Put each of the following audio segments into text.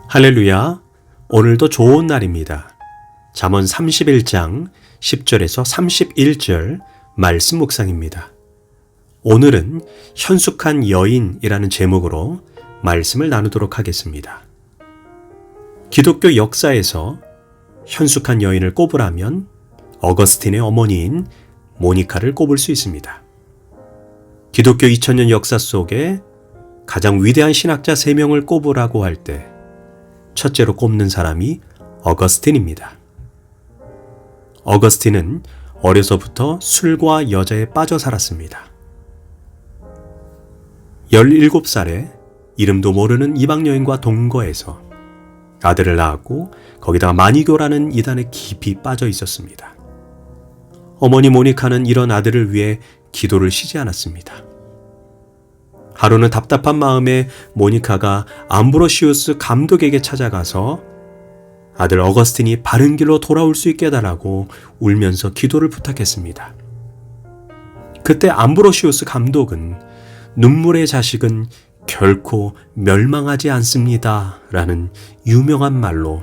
할렐루야, 오늘도 좋은 날입니다. 잠언 31장 10절에서 31절 말씀 묵상입니다. 오늘은 현숙한 여인이라는 제목으로 말씀을 나누도록 하겠습니다. 기독교 역사에서 현숙한 여인을 꼽으라면 어거스틴의 어머니인 모니카를 꼽을 수 있습니다. 기독교 2000년 역사 속에 가장 위대한 신학자 3명을 꼽으라고 할 때 첫째로 꼽는 사람이 어거스틴입니다. 어거스틴은 어려서부터 술과 여자에 빠져 살았습니다. 17살에 이름도 모르는 이방 여인과 동거해서 아들을 낳았고 거기다가 마니교라는 이단에 깊이 빠져 있었습니다. 어머니 모니카는 이런 아들을 위해 기도를 쉬지 않았습니다. 하루는 답답한 마음에 모니카가 암브로시우스 감독에게 찾아가서 아들 어거스틴이 바른 길로 돌아올 수 있게 해달라고 울면서 기도를 부탁했습니다. 그때 암브로시우스 감독은 눈물의 자식은 결코 멸망하지 않습니다 라는 유명한 말로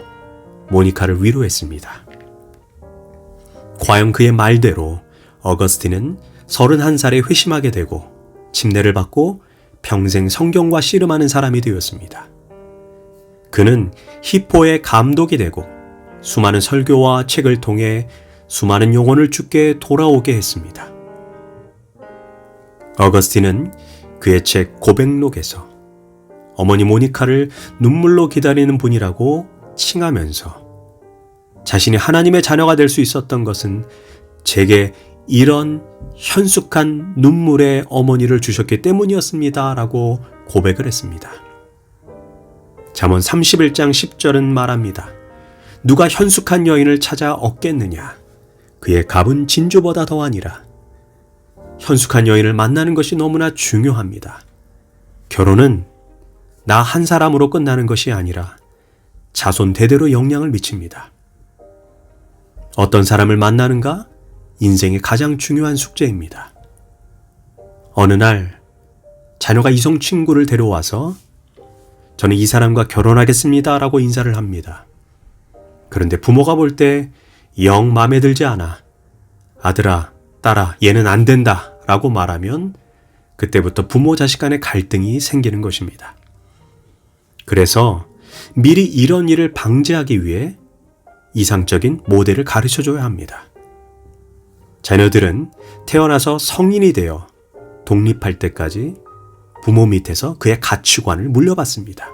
모니카를 위로했습니다. 과연 그의 말대로 어거스틴은 31살에 회심하게 되고 침례를 받고 평생 성경과 씨름하는 사람이 되었습니다. 그는 히포의 감독이 되고 수많은 설교와 책을 통해 수많은 영혼을 주께 돌아오게 했습니다. 어거스틴은 그의 책 고백록에서 어머니 모니카를 눈물로 기다리는 분이라고 칭하면서 자신이 하나님의 자녀가 될 수 있었던 것은 제게 이런 현숙한 눈물의 어머니를 주셨기 때문이었습니다 라고 고백을 했습니다. 잠언 31장 10절은 말합니다. 누가 현숙한 여인을 찾아 얻겠느냐? 그의 값은 진주보다 더하니라. 현숙한 여인을 만나는 것이 너무나 중요합니다. 결혼은 나 한 사람으로 끝나는 것이 아니라 자손 대대로 영향을 미칩니다. 어떤 사람을 만나는가? 인생의 가장 중요한 숙제입니다. 어느 날 자녀가 이성 친구를 데려와서 저는 이 사람과 결혼하겠습니다 라고 인사를 합니다. 그런데 부모가 볼 때 영 마음에 들지 않아 아들아, 딸아, 얘는 안 된다 라고 말하면 그때부터 부모 자식 간의 갈등이 생기는 것입니다. 그래서 미리 이런 일을 방지하기 위해 이상적인 모델을 가르쳐줘야 합니다. 자녀들은 태어나서 성인이 되어 독립할 때까지 부모 밑에서 그의 가치관을 물려받습니다.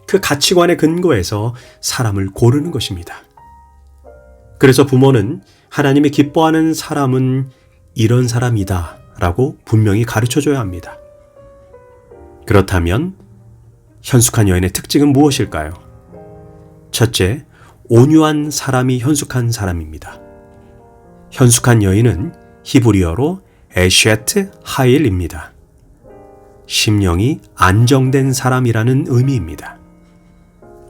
그 가치관에 근거해서 사람을 고르는 것입니다. 그래서 부모는 하나님이 기뻐하는 사람은 이런 사람이다 라고 분명히 가르쳐줘야 합니다. 그렇다면 현숙한 여인의 특징은 무엇일까요? 첫째, 온유한 사람이 현숙한 사람입니다. 현숙한 여인은 히브리어로 에쉐트 하일입니다. 심령이 안정된 사람이라는 의미입니다.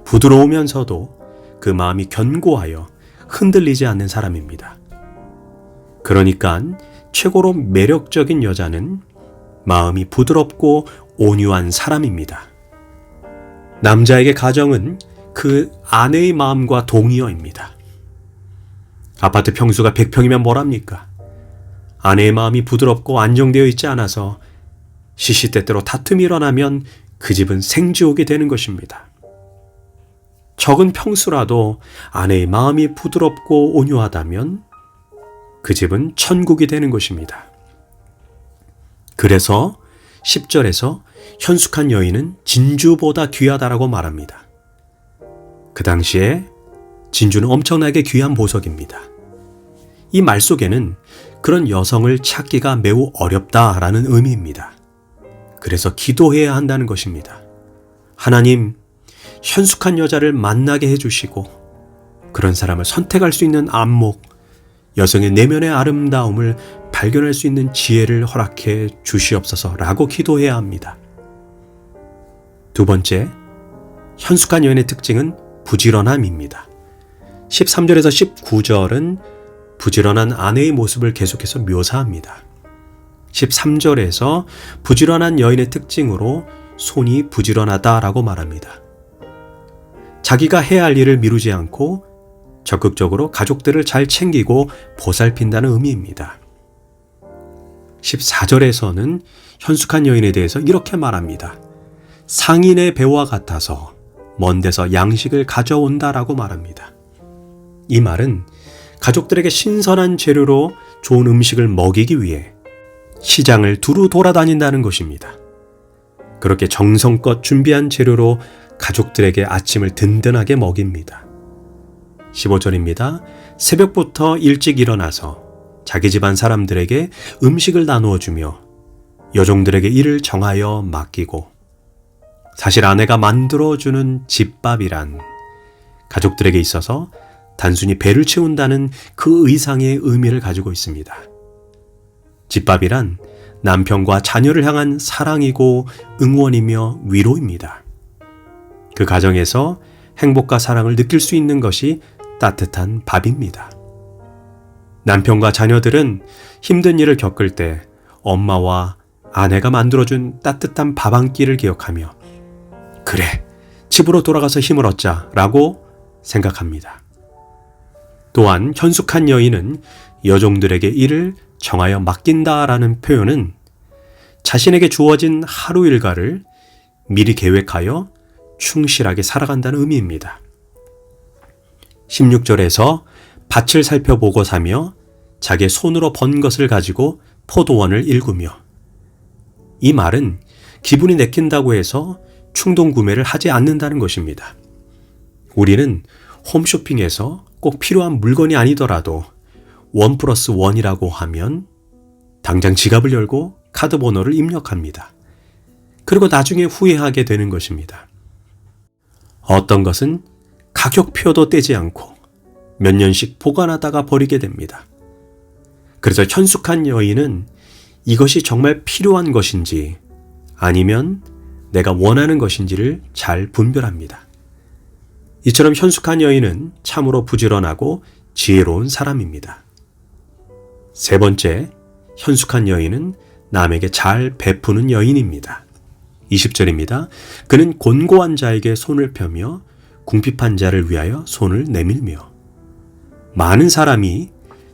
부드러우면서도 그 마음이 견고하여 흔들리지 않는 사람입니다. 그러니까 최고로 매력적인 여자는 마음이 부드럽고 온유한 사람입니다. 남자에게 가정은 그 아내의 마음과 동의어입니다. 아파트 평수가 100평이면 뭐랍니까? 아내의 마음이 부드럽고 안정되어 있지 않아서 시시때때로 다툼이 일어나면 그 집은 생지옥이 되는 것입니다. 적은 평수라도 아내의 마음이 부드럽고 온유하다면 그 집은 천국이 되는 것입니다. 그래서 10절에서 현숙한 여인은 진주보다 귀하다라고 말합니다. 그 당시에 진주는 엄청나게 귀한 보석입니다. 이 말 속에는 그런 여성을 찾기가 매우 어렵다라는 의미입니다. 그래서 기도해야 한다는 것입니다. 하나님, 현숙한 여자를 만나게 해주시고 그런 사람을 선택할 수 있는 안목, 여성의 내면의 아름다움을 발견할 수 있는 지혜를 허락해 주시옵소서라고 기도해야 합니다. 두 번째, 현숙한 여인의 특징은 부지런함입니다. 13절에서 19절은 부지런한 아내의 모습을 계속해서 묘사합니다. 13절에서 부지런한 여인의 특징으로 손이 부지런하다라고 말합니다. 자기가 해야 할 일을 미루지 않고 적극적으로 가족들을 잘 챙기고 보살핀다는 의미입니다. 14절에서는 현숙한 여인에 대해서 이렇게 말합니다. 상인의 배와 같아서 먼 데서 양식을 가져온다라고 말합니다. 이 말은 가족들에게 신선한 재료로 좋은 음식을 먹이기 위해 시장을 두루 돌아다닌다는 것입니다. 그렇게 정성껏 준비한 재료로 가족들에게 아침을 든든하게 먹입니다. 15절입니다. 새벽부터 일찍 일어나서 자기 집안 사람들에게 음식을 나누어 주며 여종들에게 일을 정하여 맡기고, 사실 아내가 만들어주는 집밥이란 가족들에게 있어서 단순히 배를 채운다는 그 이상의 의미를 가지고 있습니다. 집밥이란 남편과 자녀를 향한 사랑이고 응원이며 위로입니다. 그 가정에서 행복과 사랑을 느낄 수 있는 것이 따뜻한 밥입니다. 남편과 자녀들은 힘든 일을 겪을 때 엄마와 아내가 만들어준 따뜻한 밥 한 끼를 기억하며 그래, 집으로 돌아가서 힘을 얻자 라고 생각합니다. 또한 현숙한 여인은 여종들에게 일을 정하여 맡긴다라는 표현은 자신에게 주어진 하루 일과를 미리 계획하여 충실하게 살아간다는 의미입니다. 16절에서 밭을 살펴보고 사며 자기의 손으로 번 것을 가지고 포도원을 일구며, 이 말은 기분이 내킨다고 해서 충동 구매를 하지 않는다는 것입니다. 우리는 홈쇼핑에서 꼭 필요한 물건이 아니더라도 1+1이라고 하면 당장 지갑을 열고 카드 번호를 입력합니다. 그리고 나중에 후회하게 되는 것입니다. 어떤 것은 가격표도 떼지 않고 몇 년씩 보관하다가 버리게 됩니다. 그래서 현숙한 여인은 이것이 정말 필요한 것인지 아니면 내가 원하는 것인지를 잘 분별합니다. 이처럼 현숙한 여인은 참으로 부지런하고 지혜로운 사람입니다. 세 번째, 현숙한 여인은 남에게 잘 베푸는 여인입니다. 20절입니다. 그는 곤고한 자에게 손을 펴며 궁핍한 자를 위하여 손을 내밀며. 많은 사람이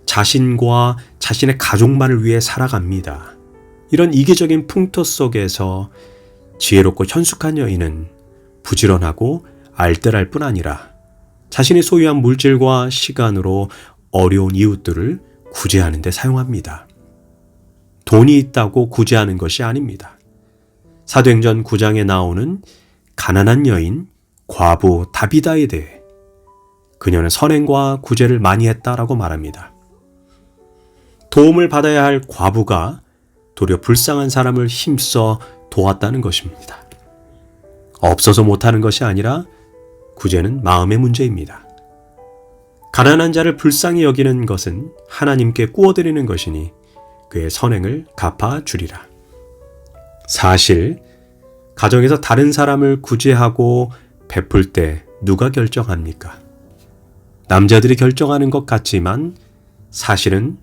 자신과 자신의 가족만을 위해 살아갑니다. 이런 이기적인 풍토 속에서 지혜롭고 현숙한 여인은 부지런하고 알뜰할 뿐 아니라 자신이 소유한 물질과 시간으로 어려운 이웃들을 구제하는 데 사용합니다. 돈이 있다고 구제하는 것이 아닙니다. 사도행전 9장에 나오는 가난한 여인 과부 다비다에 대해 그녀는 선행과 구제를 많이 했다라고 말합니다. 도움을 받아야 할 과부가 도리어 불쌍한 사람을 힘써 도왔다는 것입니다. 없어서 못하는 것이 아니라 구제는 마음의 문제입니다. 가난한 자를 불쌍히 여기는 것은 하나님께 꾸어드리는 것이니 그의 선행을 갚아주리라. 사실 가정에서 다른 사람을 구제하고 베풀 때 누가 결정합니까? 남자들이 결정하는 것 같지만 사실은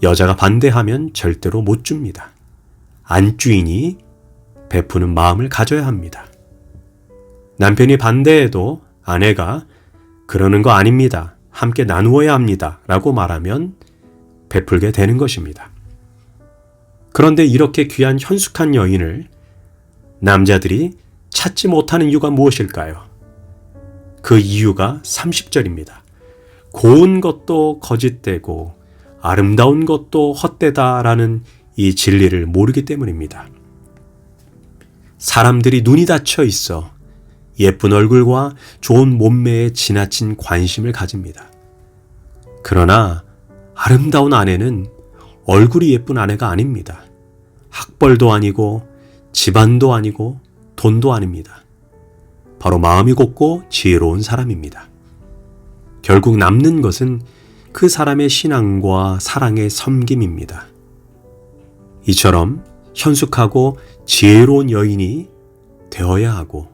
여자가 반대하면 절대로 못 줍니다. 안주인이 베푸는 마음을 가져야 합니다. 남편이 반대해도 아내가 그러는 거 아닙니다. 함께 나누어야 합니다. 라고 말하면 베풀게 되는 것입니다. 그런데 이렇게 귀한 현숙한 여인을 남자들이 찾지 못하는 이유가 무엇일까요? 그 이유가 30절입니다. 고운 것도 거짓되고 아름다운 것도 헛되다라는 이 진리를 모르기 때문입니다. 사람들이 눈이 닫혀 있어 예쁜 얼굴과 좋은 몸매에 지나친 관심을 가집니다. 그러나 아름다운 아내는 얼굴이 예쁜 아내가 아닙니다. 학벌도 아니고 집안도 아니고 돈도 아닙니다. 바로 마음이 곱고 지혜로운 사람입니다. 결국 남는 것은 그 사람의 신앙과 사랑의 섬김입니다. 이처럼 현숙하고 지혜로운 여인이 되어야 하고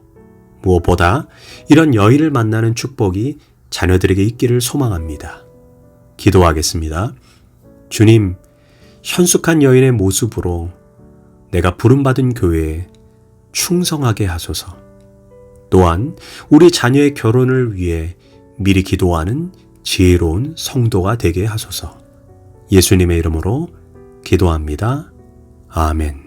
무엇보다 이런 여인을 만나는 축복이 자녀들에게 있기를 소망합니다. 기도하겠습니다. 주님, 현숙한 여인의 모습으로 내가 부름받은 교회에 충성하게 하소서. 또한 우리 자녀의 결혼을 위해 미리 기도하는 지혜로운 성도가 되게 하소서. 예수님의 이름으로 기도합니다. 아멘.